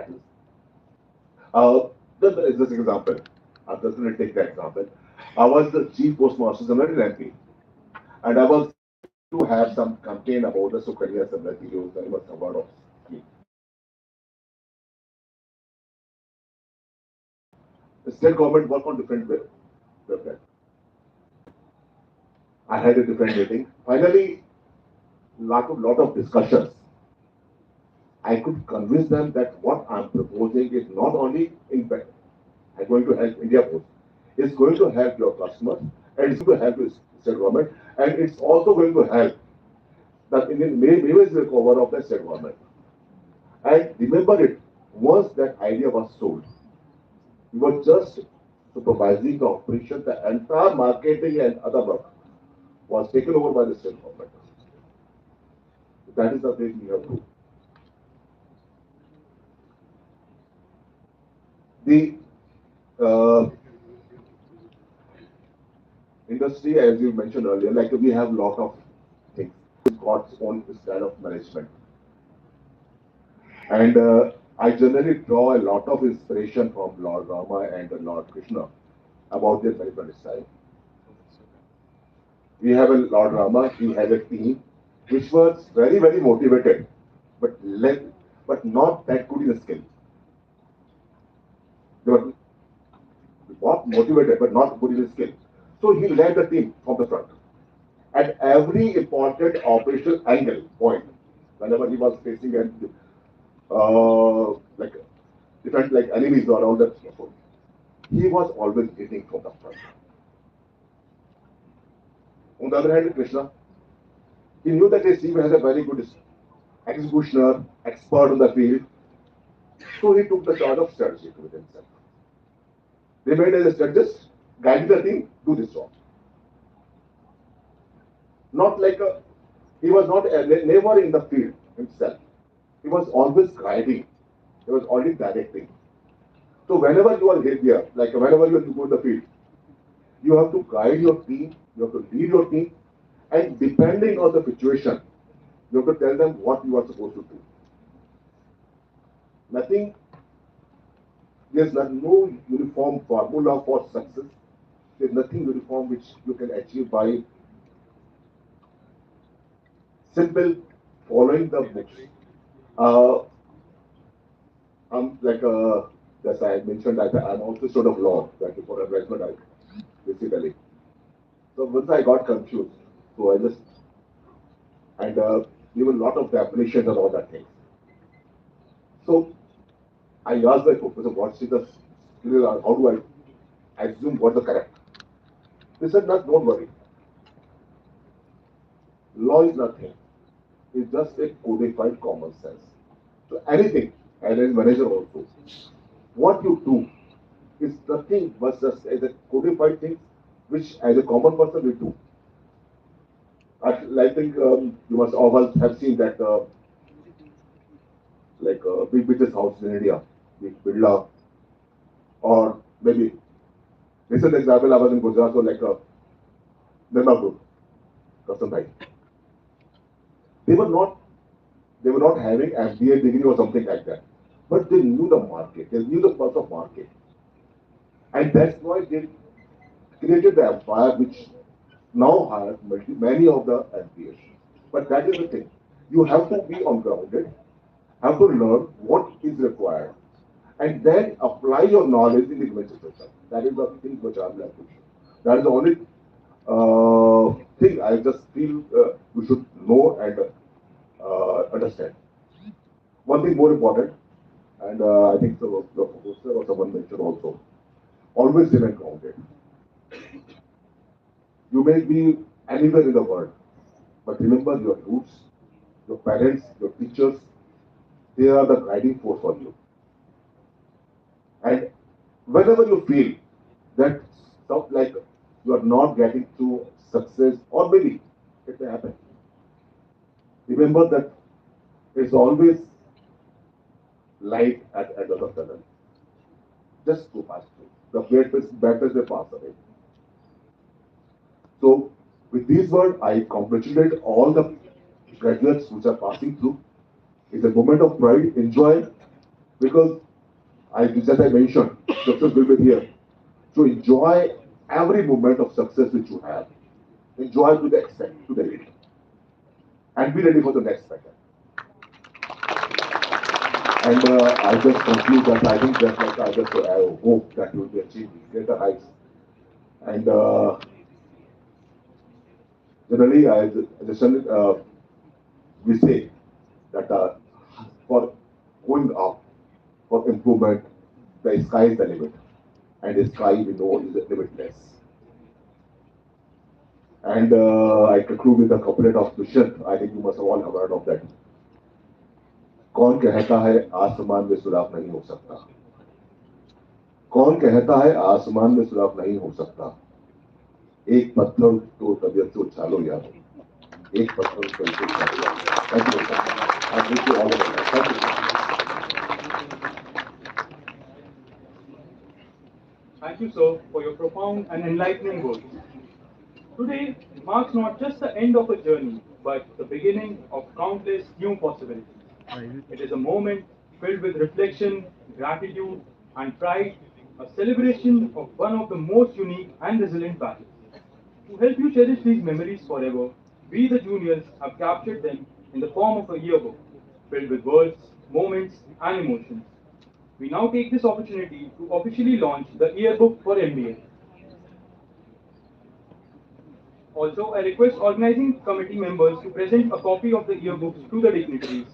That is. Uh, just an example. I'm just going to take that example. I was the chief postmaster general in MP, and I was to have some campaign about the Sukanya Samriddhi Yojana. You must have heard of scheme. The state government work on different way. I had a different meeting. Finally, lot of discussions. I could convince them that what I'm proposing is not only in fact going to help India Post, it's going to help your customers, and it's going to help the state government, and it's also going to help the Indian Mavis recover of the state government. And remember it, once that idea was sold, we were just supervising the operation, the entire marketing and other work was taken over by the state government. That is the way we have to. The industry, as you mentioned earlier, like we have lot of things. It's got its own style of management. And I generally draw a lot of inspiration from Lord Rama and Lord Krishna about their management style. We have a Lord Rama, he had a team which was very, very motivated, but but not that good in skill. They were not motivated, but not good in skill. So he led the team from the front. At every important operational angle point, whenever he was facing like different like enemies around the phone, he was always leading from the front. On the other hand, Krishna, he knew that his team has a very good executioner, expert on the field, so he took the charge of strategy with himself. They made as a strategist, guiding the team, do this job. Not like he was not never in the field himself. He was always guiding. He was always directing. So whenever you are here, like whenever you go to the field, you have to guide your team, you have to lead your team, and depending on the situation, you have to tell them what you are supposed to do. Nothing, there's no uniform formula for success. There's nothing uniform which you can achieve by simple following the books. Uh, I'm like, as I mentioned, I'm also sort of law, that for advancement, basically. So once I got confused, so I just, and even a lot of definitions and all that things. So I asked my professor, what's the skill, how do I assume what's the correct? He said, no, don't worry. Law is nothing. It's just a codified common sense. So anything, and as manager also, what you do is nothing but just as a codified thing, which as a common person we do. I think you must all have seen that, like big business house in India, big Birla, or maybe recent example I was in Gujarat, so like Nirma Group, Kasan. They were not they were not having MBA degree or something like that, but they knew the market, they knew the pulse of market, and that's why they created the empire which now has many of the MBAs. But that is the thing. You have to be on grounded, have to learn what is required, and then apply your knowledge in the given situation. That is the thing which I'm like to show. That is the only thing I just feel you should know and understand. One thing more important, and I think the professor or someone mentioned also, always remain grounded. You may be anywhere in the world, but remember your roots, your parents, your teachers, they are the guiding force for you. And whenever you feel that stuff like you are not getting to success, or maybe it may happen, remember that it's always light at the end of the tunnel. Just to pass through. The battles they pass away. So, with these words, I congratulate all the graduates which are passing through. It's a moment of pride. Enjoy. Because just I mentioned, success will be here. So enjoy every moment of success which you have. Enjoy to the extent, to the limit, and be ready for the next better. And I just conclude that I think that like, I just hope that you will be achieving greater heights. And generally, we say that for going up, for improvement, the sky is the limit, and the sky we know is limitless. And I conclude with a couplet of Dushyant. I think you must have all heard of that. कौन कहता है आसमान में सुराख नहीं हो सकता? कौन कहता है आसमान में सुराख नहीं हो सकता? एक पत्थर तो तबीयत को उछालो यार, एक पत्थर तो उछालो यार. Thank you. I wish you all the best. Thank you. Thank you, sir, for your profound and enlightening words. Today marks not just the end of a journey, but the beginning of countless new possibilities. It is a moment filled with reflection, gratitude, and pride, a celebration of one of the most unique and resilient battles. To help you cherish these memories forever, we the juniors have captured them in the form of a yearbook filled with words, moments, and emotions. We now take this opportunity to officially launch the yearbook for MBA. Also, I request organizing committee members to present a copy of the yearbooks to the dignitaries.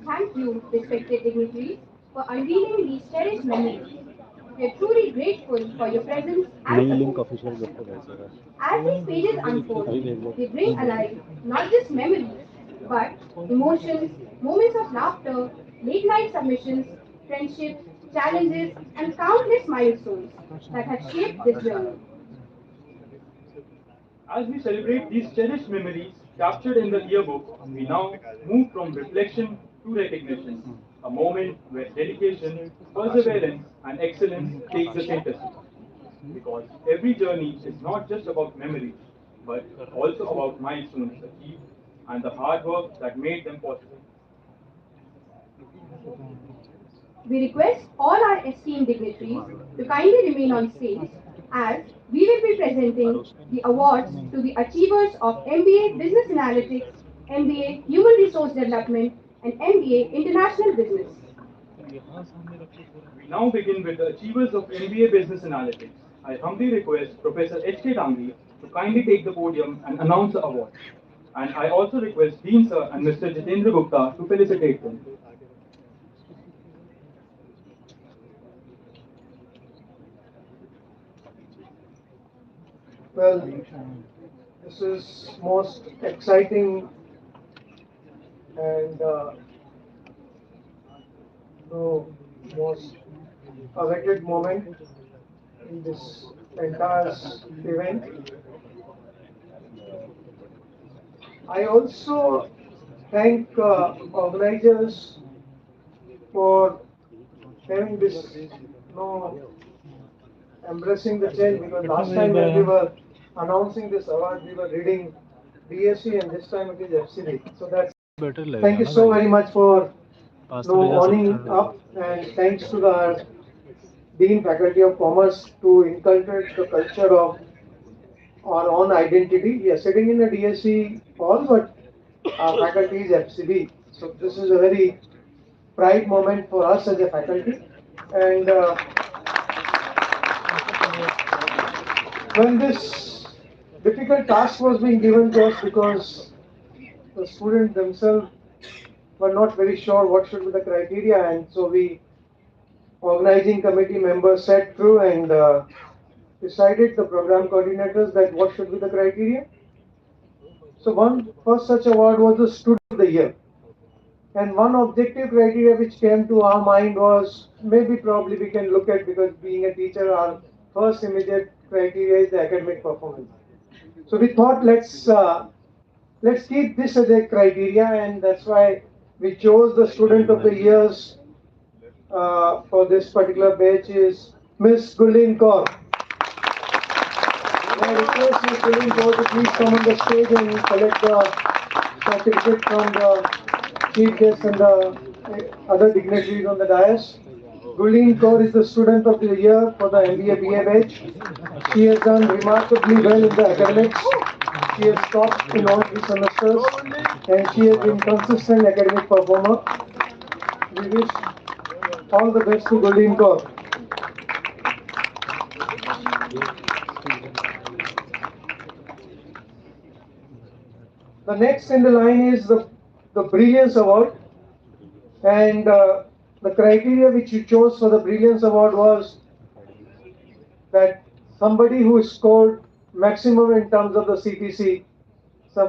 Thank you, respected dignitaries, for unveiling these cherished memories. We are truly grateful for your presence and support. As these pages unfold, they bring alive not just memories, but emotions, moments of laughter, late night submissions, friendships, challenges, and countless milestones that have shaped this journey. As we celebrate these cherished memories captured in the yearbook, we now move from reflection to recognition, a moment where dedication, perseverance, and excellence take the center stage. Because every journey is not just about memories, but also about milestones achieved and the hard work that made them possible. We request all our esteemed dignitaries to kindly remain on stage as we will be presenting the awards to the achievers of MBA Business Analytics, MBA Human Resource Development, and MBA International Business. We now begin with the achievers of MBA Business Analytics. I humbly request Professor H.K. Tangri to kindly take the podium and announce the award. And I also request Dean Sir and Mr. Jitendra Gupta to felicitate them. Well, this is most exciting and the most awaited moment in this entire event. I also thank organizers for having this, embracing the change, because last time when we were announcing this award, we were reading DSC and this time it is FCD. So that's thank you so very much for owning up, and thanks to the Dean Faculty of Commerce to inculcate the culture of our own identity. We are sitting in a DSC hall, but our faculty is FCB. So this is a very pride moment for us as a faculty. And when this difficult task was being given to us, because the students themselves were not very sure what should be the criteria, and so we organizing committee members sat through and decided, the program coordinators, that what should be the criteria. So one first such award was the Student of the Year. And one objective criteria which came to our mind was, maybe probably we can look at, because being a teacher, our first immediate criteria is the academic performance. So we thought, let's keep this as a criteria, and that's why we chose the Student of the Years for this particular batch is Miss Gulin Kaur. I request Ms. Gulin Kaur to please come on the stage and collect the certificate from the chief guests and the other dignitaries on the dais. Gulin Kaur is the Student of the Year for the MBA BA batch. She has done remarkably well in the academics. She has topped in all 3 semesters and she has been consistent academic performer. We wish all the best to Gulin Kaur. The next in the line is the Brilliance Award, and the criteria which you chose for the Brilliance Award was that somebody who scored maximum in terms of the CPC,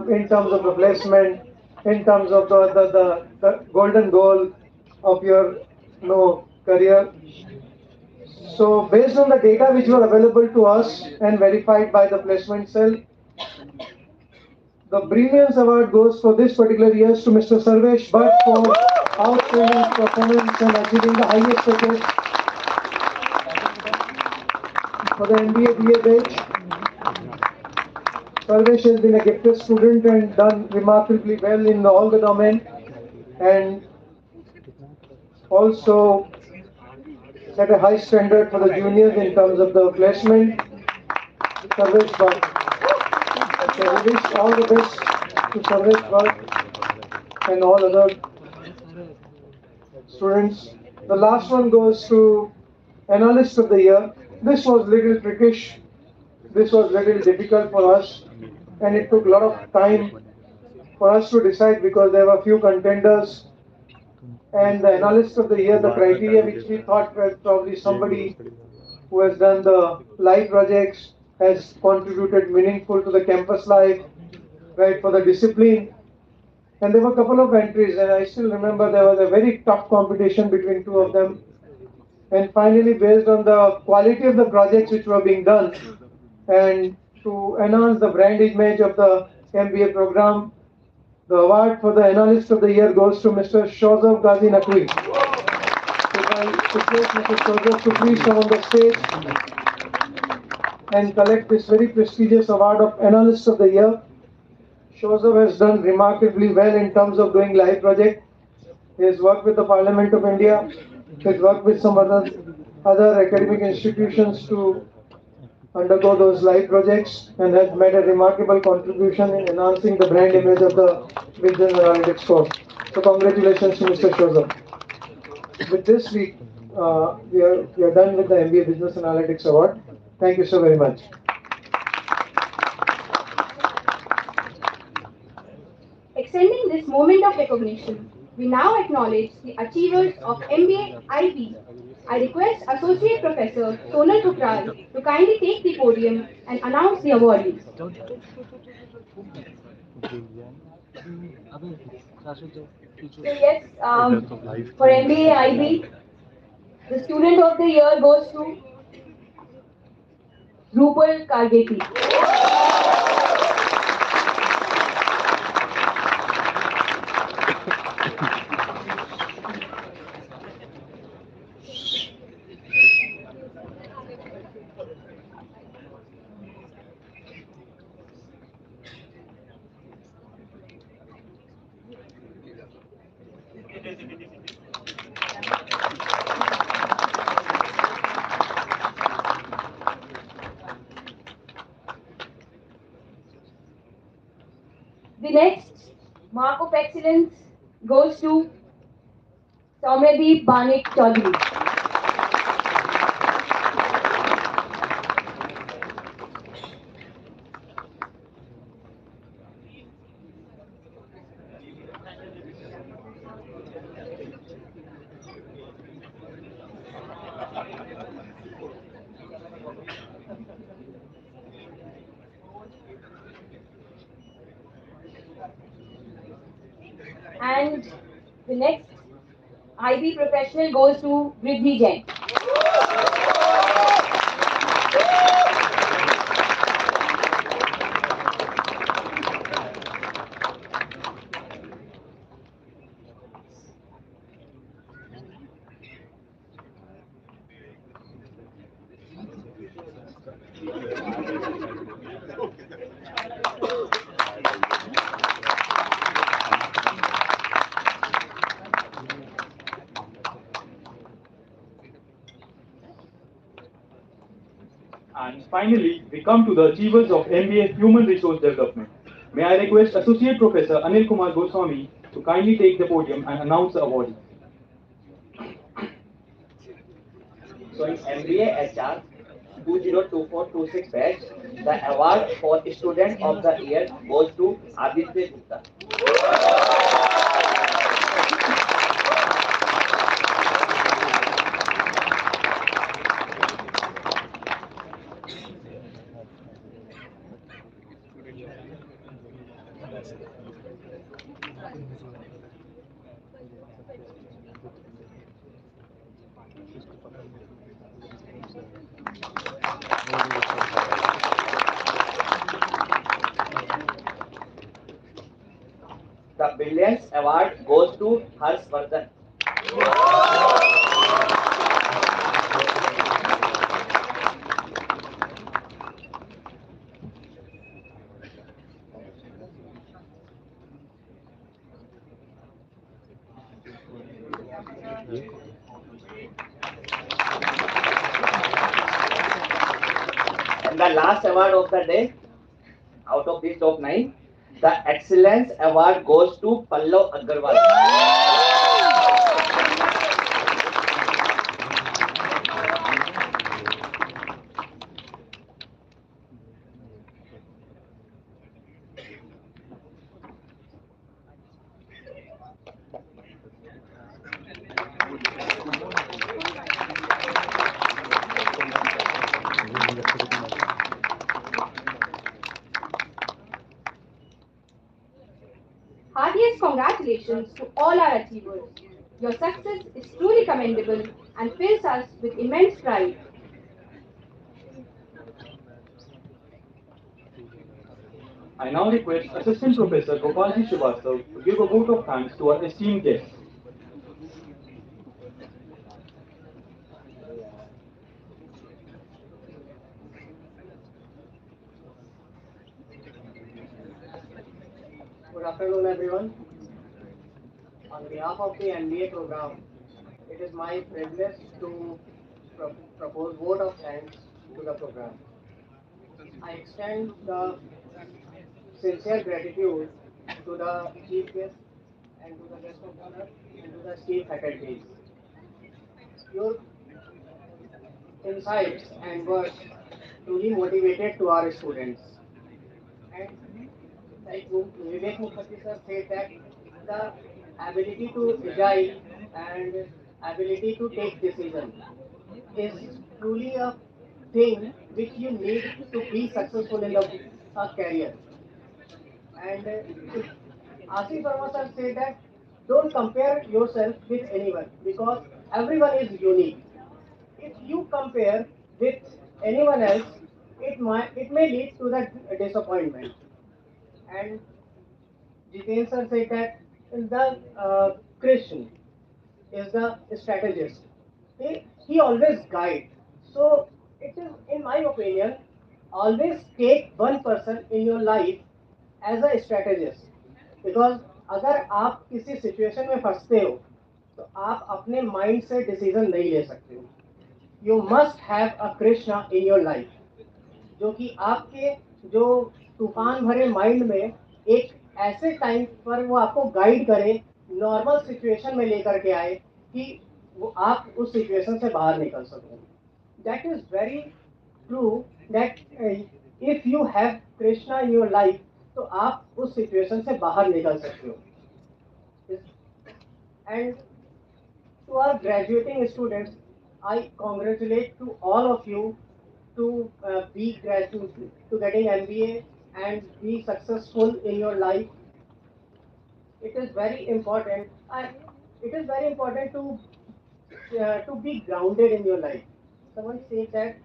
in terms of the placement, in terms of the golden goal of your career. So based on the data which were available to us and verified by the placement cell, the Brilliance Award goes for this particular year to Mr. Sarvesh Bhatt for outstanding performance and achieving the highest package for the MBA BA batch. Sarvesh has been a gifted student and done remarkably well in all the domain, and also set a high standard for the juniors in terms of the placement. Sarvesh Bhatt. So we wish all the best to Sarvesh Bhatt and all other students. The last one goes to Analyst of the Year. This was little trickish. This was little difficult for us, and it took a lot of time for us to decide because there were few contenders. And the Analyst of the Year, the criteria which we thought was probably somebody who has done the live projects, has contributed meaningful to the campus life, right, for the discipline. And there were a couple of entries, and I still remember there was a very tough competition between two of them. And finally, based on the quality of the projects which were being done, and to enhance the brand image of the MBA program, the award for the Analyst of the Year goes to Mr. Shozab Ghazi Naqvi. If I request Mr. Shozab to please come on the stage and collect this very prestigious award of Analyst of the Year. Shozab has done remarkably well in terms of doing live project. He has worked with the Parliament of India. He has worked with some other academic institutions to undergo those live projects and has made a remarkable contribution in enhancing the brand image of the Business Analytics course. So congratulations to Mr. Shozab. With this, we are done with the MBA Business Analytics Award. Thank you so very much. Extending this moment of recognition, we now acknowledge the achievers of MBA IB. I request Associate Professor Sonal Pukral to kindly take the podium and announce the awardees. So yes, for MBA IB, the Student of the Year goes to Rupal Kargeti. The next mark of excellence goes to Soumyadeep Banik Chaudhary. The next IB professional goes to Riddhi Jain. And finally, we come to the achievers of MBA Human Resource Development. May I request Associate Professor Anil Kumar Goswami to kindly take the podium and announce the awardees. So in MBA HR 2024-26 batch, the award for Student of the Year goes to Aditya Gupta. The Brilliance Award goes to Harshvardhan. And the last award of the day, out of this top 9, the Excellence Award goes to Pallav Agarwal. Heartiest congratulations to all our achievers. Your success is truly commendable and fills us with immense pride. I now request Assistant Professor Gopalji Srivastav to give a vote of thanks to our esteemed guests. Good afternoon, everyone. On behalf of the MBA program, it is my privilege to propose vote of thanks to the program. I extend the sincere gratitude to the chief guest and to the guest of honor and to the esteemed faculties. Your insights and work truly motivated to our students. And like Vivek Mukherjee sir said that the ability to agile and ability to take decision is truly a thing which you need to be successful in a career. And Asif Verma sir said that don't compare yourself with anyone because everyone is unique. If you compare with anyone else, it may lead to the disappointment. And Jiten sir said that the Christian is the strategist. He always guide. So it is, in my opinion, always take one person in your life as a strategist. Because अगर आप किसी situation में फंसते हो तो आप अपने mind से डिसीजन नहीं ले सकते हो. You must have a Krishna in your life जो कि आपके जो तूफान भरे माइंड में एक ऐसे टाइम पर वो आपको गाइड करे, नॉर्मल सिचुएशन में लेकर के आए कि वो आप उस सिचुएशन से बाहर निकल सको. That is very true that if you have Krishna in your life तो आप उस सिचुएशन से बाहर निकल सकते हो. And to our graduating students, I congratulate to all of you to be graduate to getting MBA and be successful in your life. It is very important. it is very important to be grounded in your life. Someone says that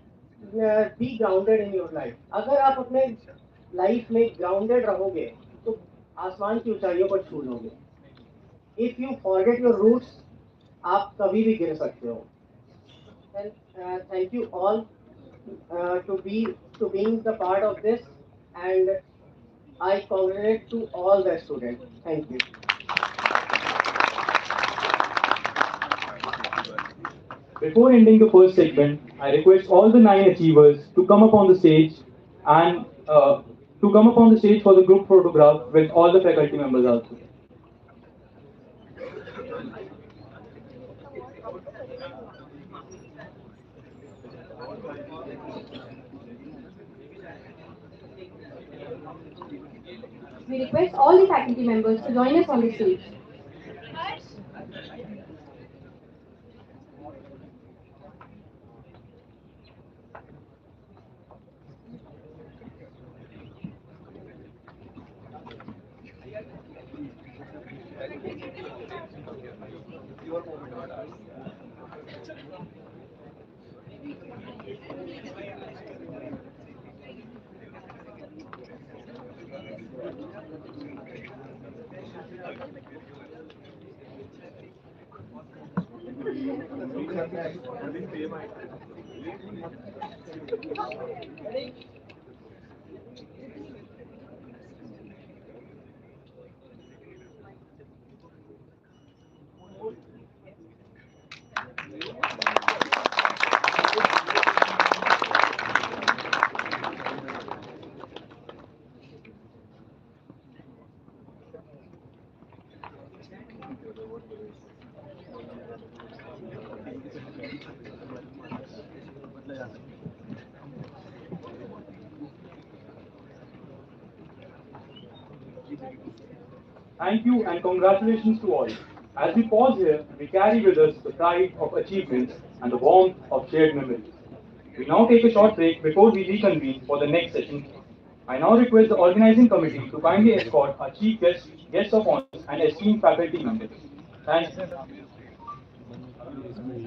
be grounded in your life. अगर आप अपने life में grounded रहोगे तो आसमान की ऊंचाइयों पर छू लोगे. If you forget your roots, आप कभी भी गिर सकते हो. And thank you all to being the part of this, and I congratulate to all the students. Thank you. Before ending the first segment, I request all the 9 achievers to come up on the stage and to come up on the stage for the group photograph with all the faculty members also. We request all the faculty members to join us on the stage. Thank you and congratulations to all. As we pause here, we carry with us the pride of achievements and the warmth of shared memories. We now take a short break before we reconvene for the next session. I now request the organizing committee to kindly escort our chief guests of honors, and esteemed faculty members. Thank you.